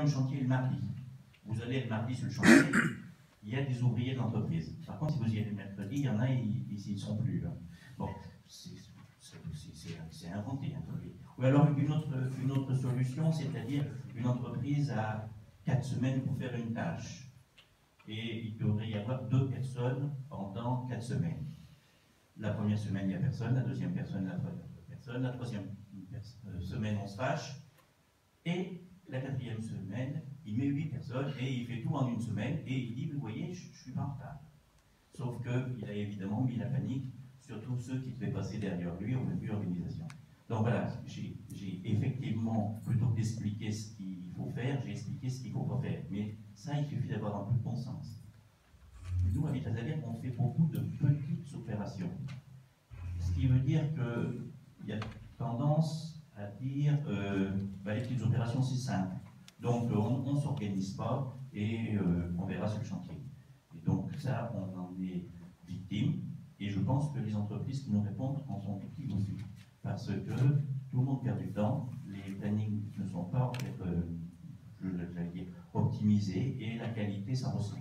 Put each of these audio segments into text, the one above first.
réunion de chantier le mardi. Vous allez le mardi sur le chantier, il y a des ouvriers de l'entreprise. Par contre, si vous y allez le mercredi, il y en a, ils ne sont plus là. Bon, c'est inventé un peu. Ou alors une autre solution, c'est-à-dire une entreprise a 4 semaines pour faire une tâche. Et il devrait y avoir 2 personnes pendant 4 semaines. La première semaine, il n'y a personne, la deuxième personne, la troisième semaine, on se fâche. Et la 4e semaine, il met 8 personnes et il fait tout en une semaine et il dit, vous voyez, je ne suis pas en retard. Sauf qu'il a évidemment mis la panique sur tous ceux qui devaient passer derrière lui au début de l'organisation. Donc voilà, j'ai effectivement, plutôt que d'expliquer ce qu'il faut faire, j'ai expliqué ce qu'il ne faut pas faire. Mais ça, il suffit d'avoir un peu de bon sens. Nous, à Vitazalia, on fait beaucoup de petites opérations. Ce qui veut dire qu'il y a tendance à dire les petites opérations, c'est simple. Donc, on ne s'organise pas et on verra sur le chantier. Et donc, ça, on en est victime. Et je pense que les entreprises qui nous répondent en sont victimes aussi. Parce que tout le monde perd du temps, les plannings ne sont pas optimisés et la qualité s'en ressent.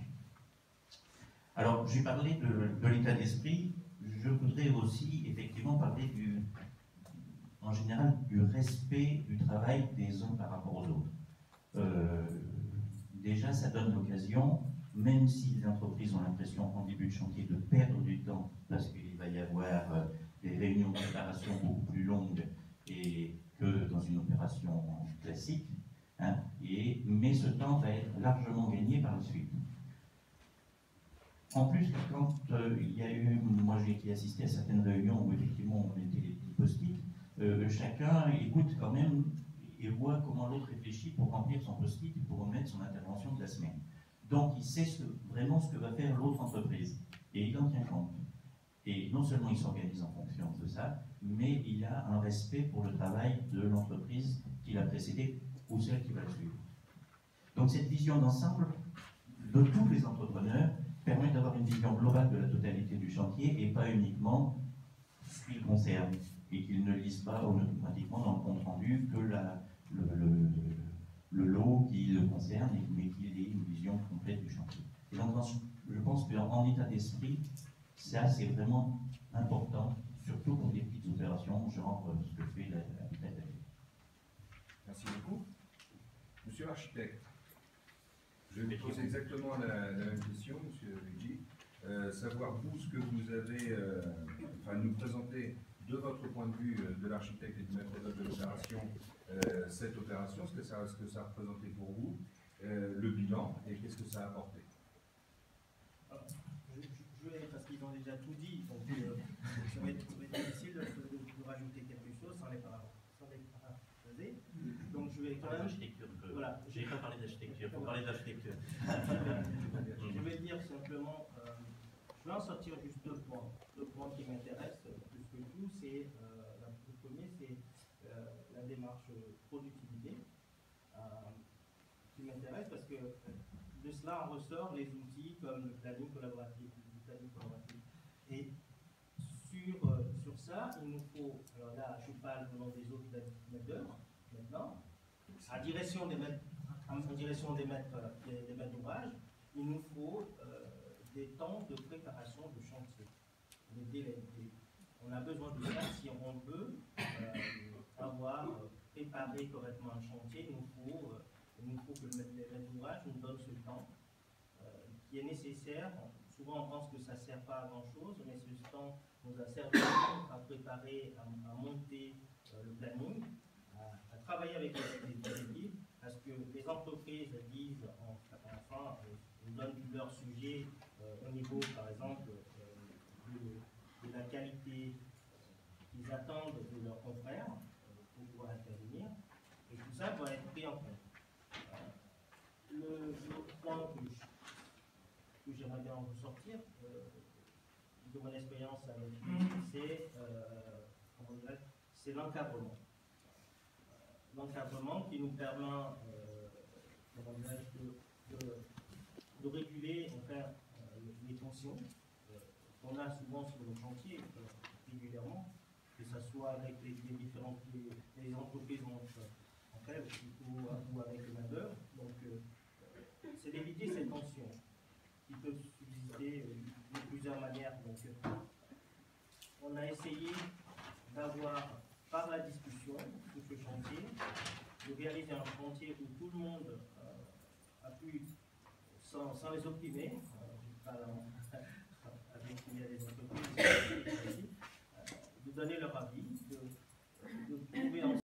Alors, j'ai parlé de l'état d'esprit. Je voudrais aussi, effectivement, parler en général, du respect du travail des uns par rapport aux autres. Déjà, ça donne l'occasion, même si les entreprises ont l'impression, en début de chantier, de perdre du temps, parce qu'il va y avoir des réunions de préparation beaucoup plus longues que dans une opération classique, hein, mais ce temps va être largement gagné par la suite. En plus, quand il y a eu, moi j'ai assisté à certaines réunions où effectivement on mettait les petits post-it, chacun écoute quand même et voit comment l'autre réfléchit pour remplir son post-it et pour remettre son intervention de la semaine. Donc il sait vraiment ce que va faire l'autre entreprise et il en tient compte. Et non seulement il s'organise en fonction de ça, mais il a un respect pour le travail de l'entreprise qui l'a précédé ou celle qui va le suivre. Donc cette vision d'ensemble de tous les entrepreneurs permet d'avoir une vision globale de la totalité du chantier et pas uniquement ce qui le concerne, et qu'ils ne lisent pas automatiquement dans le compte rendu que le lot qui le concerne, mais qu'il ait une vision complète du chantier. Et donc je pense qu'en état d'esprit, ça c'est vraiment important, surtout pour des petites opérations, genre ce que fait l'habitat. Merci beaucoup. Monsieur l'architecte, je vais poser exactement la même question, monsieur Luigi. Savoir vous ce que vous avez, nous présenter de votre point de vue de l'architecte et du maître d'œuvre de l'opération, cette opération, ce que ça a représenté pour vous, le bilan et qu'est-ce que ça a apporté. Alors, je vais, parce qu'ils ont déjà tout dit, donc ça va être difficile de rajouter quelque chose sans les paraphraser. Donc je vais quand même... Voilà. Je n'ai pas parlé d'architecture, il faut parler d'architecture. Je vais dire simplement, je vais en sortir juste 2 points. 2 points qui m'intéressent plus que tout, c'est, le premier, c'est la démarche productivité, qui m'intéresse parce que de cela en ressort les outils comme le planning collaboratif, Et sur ça, il nous faut, alors là je parle au nom des autres maîtres d'œuvre maintenant, en direction des maîtres d'ouvrage, il nous faut des temps de préparation de chantier, des délais. On a besoin de ça si on veut avoir préparé correctement un chantier. Il nous faut que les maîtres d'ouvrage nous donnent ce temps qui est nécessaire. Souvent on pense que ça ne sert pas à grand chose, mais ce temps nous a servi à préparer, à monter le planning, à travailler avec les équipes, parce que les entreprises disent, enfin, nous donnent leur sujet au niveau, par exemple, de la qualité qu'ils attendent de leurs confrères pour pouvoir intervenir, et tout ça doit être pris en compte. Le point que j'aimerais bien en ressortir de mon expérience avec c'est l'encadrement. L'encadrement qui nous permet de réguler enfin, les tensions qu'on a souvent sur le chantier régulièrement, que ce soit avec les différentes les entreprises entre elles ou avec le main-d'œuvre. Donc faire. Donc, on a essayé d'avoir, par la discussion sur ce chantier, de réaliser un chantier où tout le monde a pu, sans les opprimer,